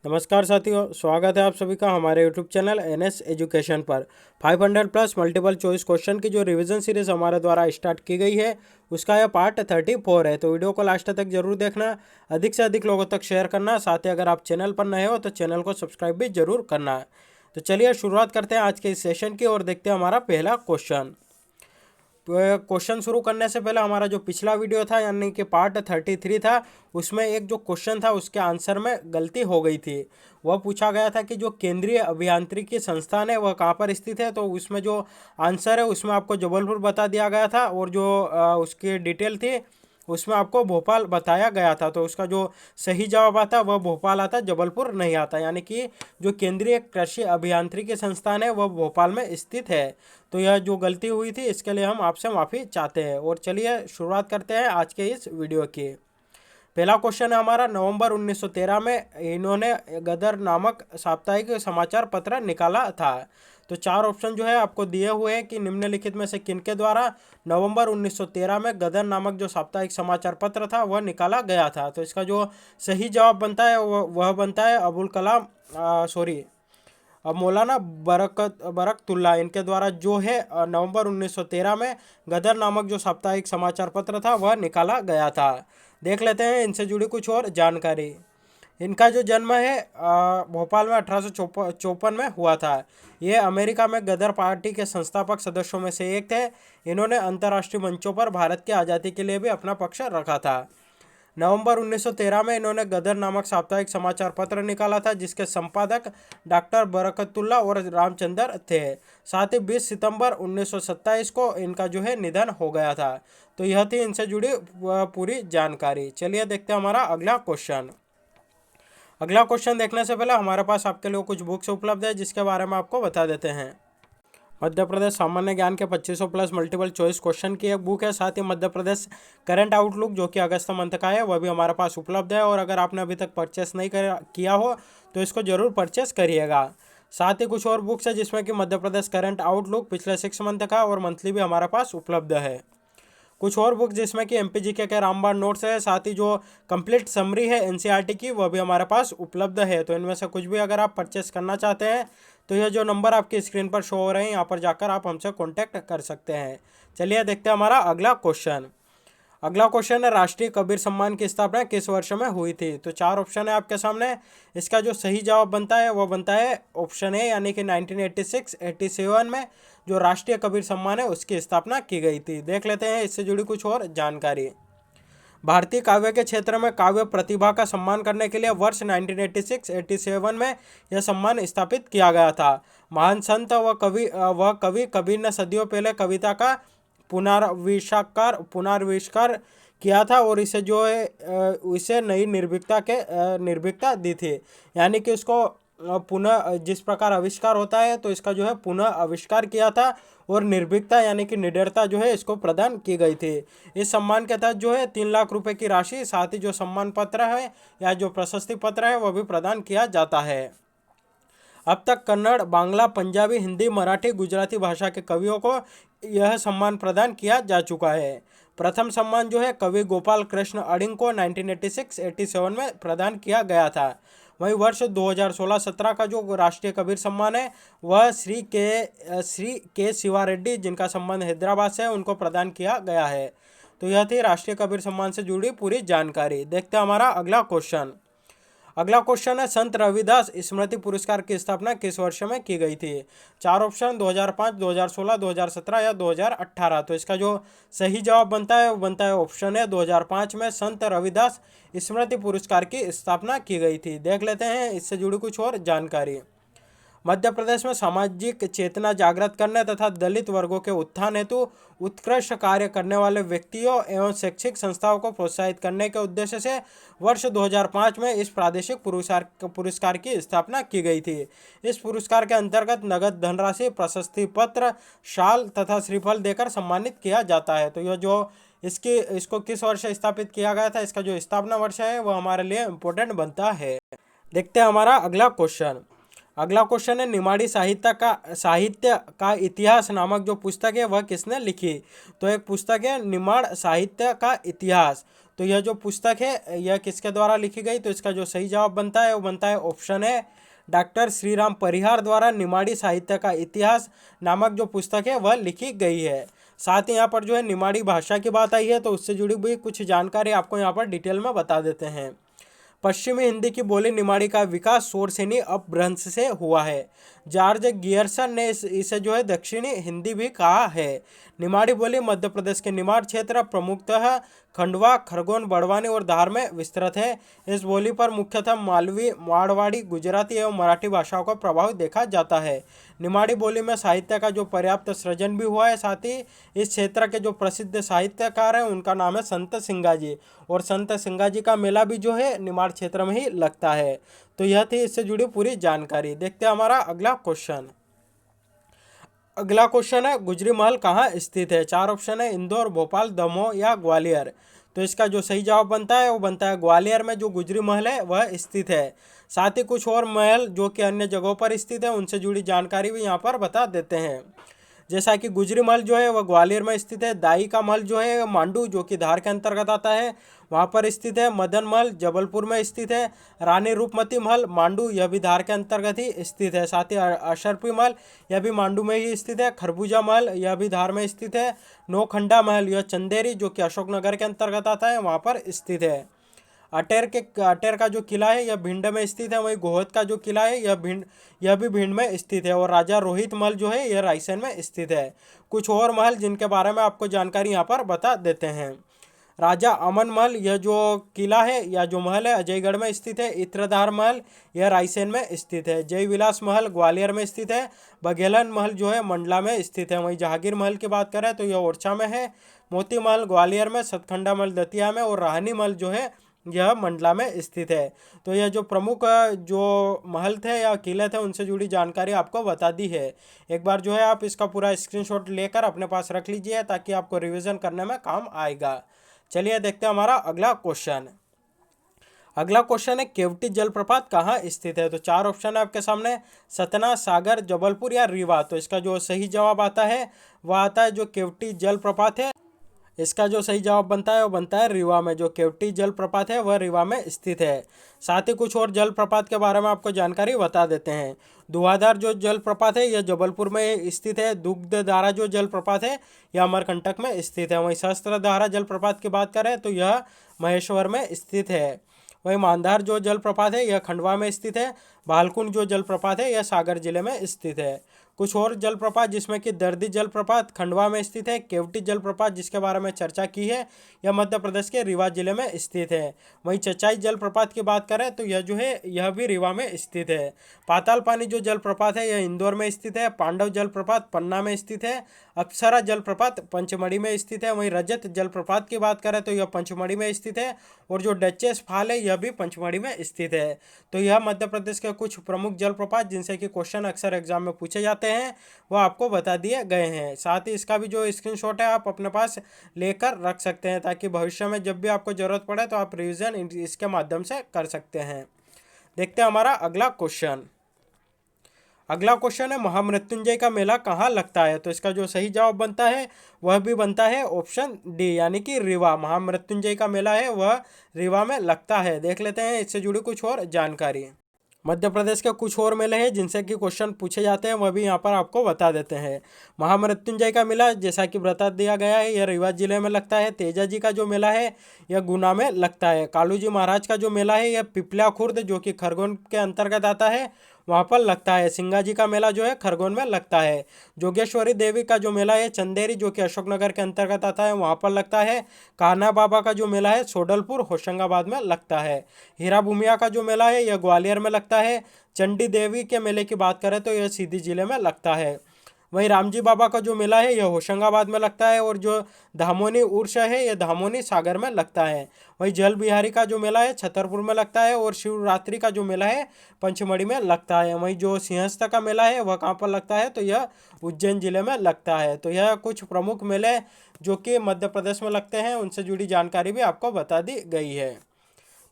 नमस्कार साथियों, स्वागत है आप सभी का हमारे यूट्यूब चैनल एनएस एजुकेशन पर। 500 प्लस मल्टीपल चॉइस क्वेश्चन की जो रिवीजन सीरीज हमारे द्वारा स्टार्ट की गई है उसका यह पार्ट 34 है। तो वीडियो को लास्ट तक जरूर देखना, अधिक से अधिक लोगों तक शेयर करना, साथ ही अगर आप चैनल पर नए हो तो चैनल को सब्सक्राइब भी जरूर करना है। तो चलिए शुरुआत करते हैं आज के इस सेशन की और देखते हैं हमारा पहला क्वेश्चन। क्वेश्चन शुरू करने से पहले हमारा जो पिछला वीडियो था यानी कि पार्ट 33 था, उसमें एक जो क्वेश्चन था उसके आंसर में गलती हो गई थी। वह पूछा गया था कि जो केंद्रीय अभियांत्रिकी संस्थान है वह कहाँ पर स्थित है। तो उसमें जो आंसर है उसमें आपको जबलपुर बता दिया गया था और जो उसकी डिटेल थी उसमें आपको भोपाल बताया गया था। तो उसका जो सही जवाब आता वह भोपाल आता, जबलपुर नहीं आता, यानी कि जो केंद्रीय कृषि अभियांत्रिकी संस्थान है वह भोपाल में स्थित है। तो यह जो गलती हुई थी इसके लिए हम आपसे माफ़ी चाहते हैं। और चलिए शुरुआत करते हैं आज के इस वीडियो की। पहला क्वेश्चन है हमारा, नवंबर 1913 में इन्होंने गदर नामक साप्ताहिक समाचार पत्र निकाला था। तो चार ऑप्शन जो है आपको दिए हुए हैं कि निम्नलिखित में से किनके द्वारा नवंबर 1913 में गदर नामक जो साप्ताहिक समाचार पत्र था वह निकाला गया था। तो इसका जो सही जवाब बनता है वह बनता है अबुल कलाम अब मौलाना बरकतुल्ला इनके द्वारा जो है नवंबर 1913 में गदर नामक जो साप्ताहिक समाचार पत्र था वह निकाला गया था। देख लेते हैं इनसे जुड़ी कुछ और जानकारी। इनका जो जन्म है भोपाल में 1854 में हुआ था। ये अमेरिका में गदर पार्टी के संस्थापक सदस्यों में से एक थे। इन्होंने अंतर्राष्ट्रीय मंचों पर भारत की आज़ादी के लिए भी अपना पक्ष रखा था। नवंबर 1913 में इन्होंने गदर नामक साप्ताहिक समाचार पत्र निकाला था जिसके संपादक डॉक्टर बरकतुल्ला और रामचंद्र थे। साथ ही 20 सितंबर 1927 को इनका जो है निधन हो गया था। तो यह थी इनसे जुड़ी पूरी जानकारी। चलिए देखते हैं हमारा अगला क्वेश्चन। अगला क्वेश्चन देखने से पहले हमारे पास आपके लिए कुछ बुक्स उपलब्ध है जिसके बारे में आपको बता देते हैं। मध्य प्रदेश सामान्य ज्ञान के 2500 प्लस मल्टीपल चॉइस क्वेश्चन की एक बुक है। साथ ही मध्य प्रदेश करंट आउटलुक जो कि अगस्त मंथ का है वह भी हमारे पास उपलब्ध है। और अगर आपने अभी तक परचेस नहीं किया हो तो इसको जरूर परचेस करिएगा। साथ ही कुछ और बुक्स है जिसमें कि मध्य प्रदेश करंट आउटलुक पिछले 6 मंथ का और मंथली भी हमारे पास उपलब्ध है। कुछ और बुक जिसमें कि एमपीजीके के रामबाण नोट्स है, साथ ही जो कंप्लीट समरी है एनसीईआरटी की वह भी हमारे पास उपलब्ध है। तो इनमें से कुछ भी अगर आप परचेस करना चाहते हैं तो यह जो नंबर आपकी स्क्रीन पर शो हो रहे हैं यहाँ पर जाकर आप हमसे कॉन्टैक्ट कर सकते हैं। चलिए देखते हैं हमारा अगला क्वेश्चन। अगला क्वेश्चन है, राष्ट्रीय कबीर सम्मान की स्थापना किस वर्ष में हुई थी। तो चार ऑप्शन है आपके सामने। इसका जो सही जवाब बनता है वह बनता है ऑप्शन ए यानी कि 1986-87 में जो राष्ट्रीय कबीर सम्मान है उसकी स्थापना की गई थी। देख लेते हैं इससे जुड़ी कुछ और जानकारी। भारतीय काव्य के क्षेत्र में काव्य प्रतिभा का सम्मान करने के लिए वर्ष 1986-87 में यह सम्मान स्थापित किया गया था। महान संत व कवि कबीर ने सदियों पहले कविता का पुनर्विष्कार किया था और इसे जो है इसे नई निर्भीकता दी थी। यानी कि इसको पुनः जिस प्रकार आविष्कार होता है तो इसका जो है पुनः आविष्कार किया था और निर्भीकता यानी कि निडरता जो है इसको प्रदान की गई थी। इस सम्मान के तहत जो है 3 लाख रुपए की राशि, साथ ही जो सम्मान पत्र है या जो प्रशस्ति पत्र है वह भी प्रदान किया जाता है। अब तक कन्नड़, बांग्ला, पंजाबी, हिंदी, मराठी, गुजराती भाषा के कवियों को यह सम्मान प्रदान किया जा चुका है। प्रथम सम्मान जो है कवि गोपाल कृष्ण अडिंग को 1986-87 में प्रदान किया गया था। वहीं वर्ष 2016-17 का जो राष्ट्रीय कबीर सम्मान है वह श्री के शिवा रेड्डी जिनका संबंध हैदराबाद से है उनको प्रदान किया गया है। तो यह थी राष्ट्रीय कबीर सम्मान से जुड़ी पूरी जानकारी। देखते हैं हमारा अगला क्वेश्चन। अगला क्वेश्चन है, संत रविदास स्मृति पुरस्कार की स्थापना किस वर्ष में की गई थी। चार ऑप्शन 2005, 2016, 2017 या 2018। तो इसका जो सही जवाब बनता है वो बनता है ऑप्शन है 2005 में संत रविदास स्मृति पुरस्कार की स्थापना की गई थी। देख लेते हैं इससे जुड़ी कुछ और जानकारी। मध्य प्रदेश में सामाजिक चेतना जागृत करने तथा दलित वर्गों के उत्थान हेतु उत्कृष्ट कार्य करने वाले व्यक्तियों एवं शैक्षिक संस्थाओं को प्रोत्साहित करने के उद्देश्य से वर्ष 2005 में इस प्रादेशिक पुरस्कार की स्थापना की गई थी। इस पुरस्कार के अंतर्गत नगद धनराशि, प्रशस्ति पत्र, शाल तथा श्रीफल देकर सम्मानित किया जाता है। तो यह जो इसको किस वर्ष स्थापित किया गया था, इसका जो स्थापना वर्ष है वह हमारे लिए इम्पोर्टेंट बनता है। देखते हैं हमारा अगला क्वेश्चन। अगला क्वेश्चन है, निमाड़ी साहित्य का इतिहास नामक जो पुस्तक है वह किसने लिखी। तो एक पुस्तक है निमाड़ साहित्य का इतिहास। तो यह जो पुस्तक है यह किसके द्वारा लिखी गई, तो इसका जो सही जवाब बनता है वो बनता है ऑप्शन है डॉक्टर श्रीराम परिहार द्वारा निमाड़ी साहित्य का इतिहास नामक जो पुस्तक है वह लिखी गई है। साथ ही यहाँ पर जो है निमाड़ी भाषा की बात आई है, तो उससे जुड़ी हुई कुछ जानकारी आपको यहाँ पर डिटेल में बता देते हैं। पश्चिमी हिंदी की बोली निमाड़ी का विकास सोरसेनी अपभ्रंश से हुआ है। जॉर्ज गियर्सन ने इसे जो है दक्षिणी हिंदी भी कहा है। निमाड़ी बोली मध्य प्रदेश के निमाड़ क्षेत्र प्रमुखतः खंडवा, खरगोन, बड़वानी और धार में विस्तृत है। इस बोली पर मुख्यतः मालवी, मारवाड़ी, गुजराती एवं मराठी भाषाओं का प्रभाव देखा जाता है। निमाड़ी बोली में साहित्य का जो पर्याप्त सृजन भी हुआ है। साथ ही इस क्षेत्र के जो प्रसिद्ध साहित्यकार हैं उनका नाम है संत सिंगाजी, और संत सिंगाजी का मेला भी जो है निमाड़ क्षेत्र में ही लगता है। तो यह थी इससे जुड़ी पूरी जानकारी। देखते हैं हमारा अगला क्वेश्चन। अगला क्वेश्चन है गुजरी महल कहाँ स्थित है। 4 ऑप्शन है इंदौर, भोपाल, दमोह या ग्वालियर। तो इसका जो सही जवाब बनता है वो बनता है ग्वालियर में जो गुजरी महल है वह स्थित है। साथ ही कुछ और महल जो कि अन्य जगहों पर स्थित है उनसे जुड़ी जानकारी भी यहाँ पर बता देते हैं। जैसा कि गुजरी महल जो है वह ग्वालियर में स्थित है। दाई का महल जो है मांडू जो कि धार के अंतर्गत आता है वहाँ पर स्थित है। मदन महल जबलपुर में स्थित है। रानी रूपमती महल मांडू यह भी धार के अंतर्गत ही स्थित है। साथ ही अशरफी महल यह भी मांडू में ही स्थित है। खरबूजा महल यह भी धार में स्थित है। नौखंडा महल यह चंदेरी जो कि अशोकनगर के अंतर्गत आता है वहाँ पर स्थित है। अटेर का जो किला है यह भिंड में स्थित है। वहीं गोहद का जो किला है यह भी भिंड में स्थित है। और राजा रोहित महल जो है यह रायसेन में स्थित है। कुछ और महल जिनके बारे में आपको जानकारी यहाँ पर बता देते हैं। राजा अमन महल यह जो किला है या जो महल है अजयगढ़ में स्थित है। इत्रधार महल यह रायसेन में स्थित है। जय विलास महल ग्वालियर में स्थित है। बघेलन महल जो है मंडला में स्थित है। वहीं जहांगीर महल की बात करें तो यह ओरछा में है। मोती महल ग्वालियर में, सतखंडा महल दतिया में और राहनी महल जो है यह मंडला में स्थित है। तो यह जो प्रमुख जो महल थे या किले थे उनसे जुड़ी जानकारी आपको बता दी है। एक बार जो है आप इसका पूरा स्क्रीनशॉट लेकर अपने पास रख लीजिए ताकि आपको रिवीजन करने में काम आएगा। चलिए देखते हैं हमारा अगला क्वेश्चन। अगला क्वेश्चन है केवटी जलप्रपात कहाँ स्थित है। तो 4 ऑप्शन है आपके सामने, सतना, सागर, जबलपुर या रीवा। तो इसका जो सही जवाब आता है वह आता है जो केवटी जलप्रपात है। इसका जो सही जवाब बनता है वो बनता है रीवा में। जो केवटी जलप्रपात है वह रीवा में स्थित है। साथ ही कुछ और जलप्रपात के बारे में आपको जानकारी बता देते हैं। धुआंधार जो जलप्रपात है यह जबलपुर में स्थित है। दुग्धधारा जो जलप्रपात है यह अमरकंटक में स्थित है। वहीं सहस्त्रधारा जलप्रपात की बात करें तो यह महेश्वर में स्थित है। वहीं मांधार जो जलप्रपात है यह खंडवा में स्थित है। भालकुंड जो जलप्रपात है यह सागर जिले में स्थित है। कुछ और जलप्रपात जिसमें कि दर्दी जलप्रपात खंडवा में स्थित है। केवटी जलप्रपात जिसके बारे में चर्चा की है यह मध्य प्रदेश के रीवा जिले में स्थित है। वहीं चचाई जलप्रपात की बात करें तो यह जो है यह भी रीवा में स्थित है। पाताल पानी जो जलप्रपात है यह इंदौर में स्थित है। पांडव जलप्रपात पन्ना में स्थित है। अप्सरा जलप्रपात पंचमढ़ी में स्थित है। वहीं रजत जलप्रपात की बात करें तो यह पंचमढ़ी में स्थित है। और जो डचेस फाल है यह भी पंचमढ़ी में स्थित है। तो यह मध्य प्रदेश के कुछ प्रमुख जलप्रपात जिनसे कि क्वेश्चन अक्सर एग्जाम में पूछे जाते हैं वो आपको बता दिए गए हैं। साथ ही इसका भी जो स्क्रीनशॉट है आप अपने पास लेकर रख सकते हैं ताकि भविष्य में जब भी आपको जरूरत पड़े तो आप रिवीजन इसके माध्यम से कर सकते हैं। देखते हैं हमारा अगला क्वेश्चन। अगला क्वेश्चन है महामृत्युंजय का मेला कहाँ लगता है। तो इसका जो सही जवाब बनता है वह भी बनता है ऑप्शन डी यानी कि रीवा। महामृत्युंजय का मेला है वह रीवा में लगता है। देख लेते हैं इससे जुड़ी कुछ और जानकारी। मध्य प्रदेश के कुछ और मेले हैं जिनसे कि क्वेश्चन पूछे जाते हैं वह भी यहाँ पर आपको बता देते हैं। महामृत्युंजय का मेला जैसा कि बता दिया गया है यह रीवा जिले में लगता है। तेजा जी का जो मेला है यह गुना में लगता है। कालू जी महाराज का जो मेला है यह पिपला खुर्द जो कि खरगोन के अंतर्गत आता है वहाँ पर लगता है। सिंगा जी का मेला जो है खरगोन में लगता है। जोगेश्वरी देवी का जो मेला है चंदेरी जो कि अशोकनगर के अंतर्गत आता है वहाँ पर लगता है। कान्हा बाबा का जो मेला है सोडलपुर होशंगाबाद में लगता है। हीरा भूमिया का जो मेला है यह ग्वालियर में लगता है। चंडी देवी के मेले की बात करें तो यह सीधी जिले में लगता है। वहीं रामजी बाबा का जो मेला है यह होशंगाबाद में लगता है। और जो धामोनी उर्स है यह धामोनी सागर में लगता है। वहीं जल बिहारी का जो मेला है छतरपुर में लगता है। और शिवरात्रि का जो मेला है पंचमढ़ी में लगता है। वहीं जो सिंहस्थ का मेला है वह कहाँ पर लगता है तो यह उज्जैन जिले में लगता है। तो यह कुछ प्रमुख मेले जो कि मध्य प्रदेश में लगते हैं उनसे जुड़ी जानकारी भी आपको बता दी गई है।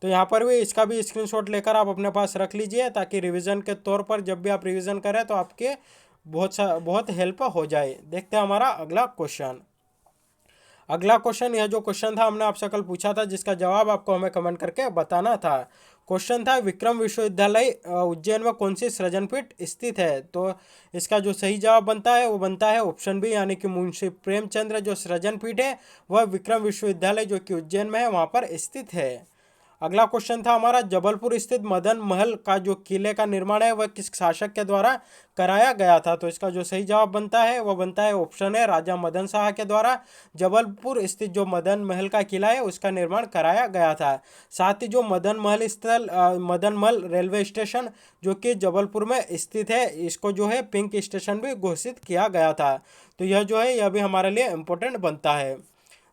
तो यहाँ पर भी इसका भी स्क्रीनशॉट लेकर आप अपने पास रख लीजिए ताकि रिवीजन के तौर पर जब भी आप रिवीजन करें तो आपके बहुत हेल्प हो जाए। देखते हैं हमारा अगला क्वेश्चन। अगला क्वेश्चन, यह जो क्वेश्चन था हमने आपसे कल पूछा था, जिसका जवाब आपको हमें कमेंट करके बताना था। क्वेश्चन था विक्रम विश्वविद्यालय उज्जैन में कौन सी सृजनपीठ स्थित है। तो इसका जो सही जवाब बनता है वो बनता है ऑप्शन बी, यानी कि मुंशी प्रेमचंद्र जो सृजनपीठ है वह विक्रम विश्वविद्यालय जो कि उज्जैन में है वहाँ पर स्थित है। अगला क्वेश्चन था हमारा, जबलपुर स्थित मदन महल का जो किले का निर्माण है वह किस शासक के द्वारा कराया गया था। तो इसका जो सही जवाब बनता है वो बनता है ऑप्शन है, राजा मदन शाह के द्वारा जबलपुर स्थित जो मदन महल का किला है उसका निर्माण कराया गया था। साथ ही जो मदन महल रेलवे स्टेशन जो कि जबलपुर में स्थित है, इसको जो है पिंक स्टेशन भी घोषित किया गया था। तो यह जो है यह भी हमारे लिए इम्पोर्टेंट बनता है।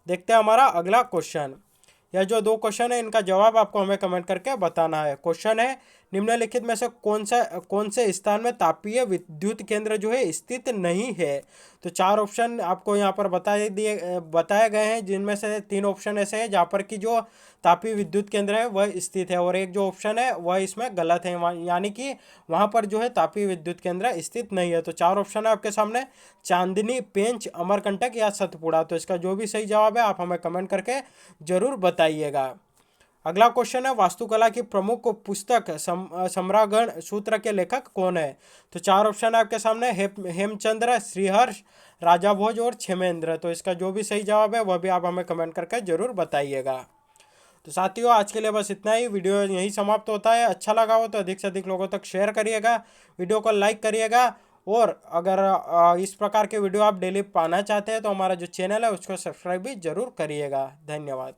देखते हैं हमारा अगला क्वेश्चन। यह जो दो क्वेश्चन है इनका जवाब आपको हमें कमेंट करके बताना है। क्वेश्चन है, निम्नलिखित में से कौन से स्थान में तापीय विद्युत केंद्र जो है स्थित नहीं है। तो चार ऑप्शन आपको यहाँ पर बताए गए हैं, जिनमें से तीन ऑप्शन ऐसे हैं जहाँ पर कि जो तापीय विद्युत केंद्र है वह स्थित है, और एक जो ऑप्शन है वह इसमें गलत है, यानी कि वहाँ पर जो है तापीय विद्युत केंद्र स्थित नहीं है। तो चार ऑप्शन है आपके सामने, चांदनी, पेंच, अमरकंटक या सतपुड़ा। तो इसका जो भी सही जवाब है आप हमें कमेंट करके जरूर बताइएगा। अगला क्वेश्चन है, वास्तुकला की प्रमुख पुस्तक सम्रागण सूत्र के लेखक कौन है। तो चार ऑप्शन है आपके सामने, हेमचंद्र, श्रीहर्ष, राजा भोज और क्षेमेंद्र। तो इसका जो भी सही जवाब है वह भी आप हमें कमेंट करके जरूर बताइएगा। तो साथियों आज के लिए बस इतना ही, वीडियो यही समाप्त होता है। अच्छा लगा हो तो अधिक से अधिक लोगों तक शेयर करिएगा, वीडियो को लाइक करिएगा, और अगर इस प्रकार के वीडियो आप डेली पाना चाहते हैं तो हमारा जो चैनल है उसको सब्सक्राइब भी जरूर करिएगा। धन्यवाद।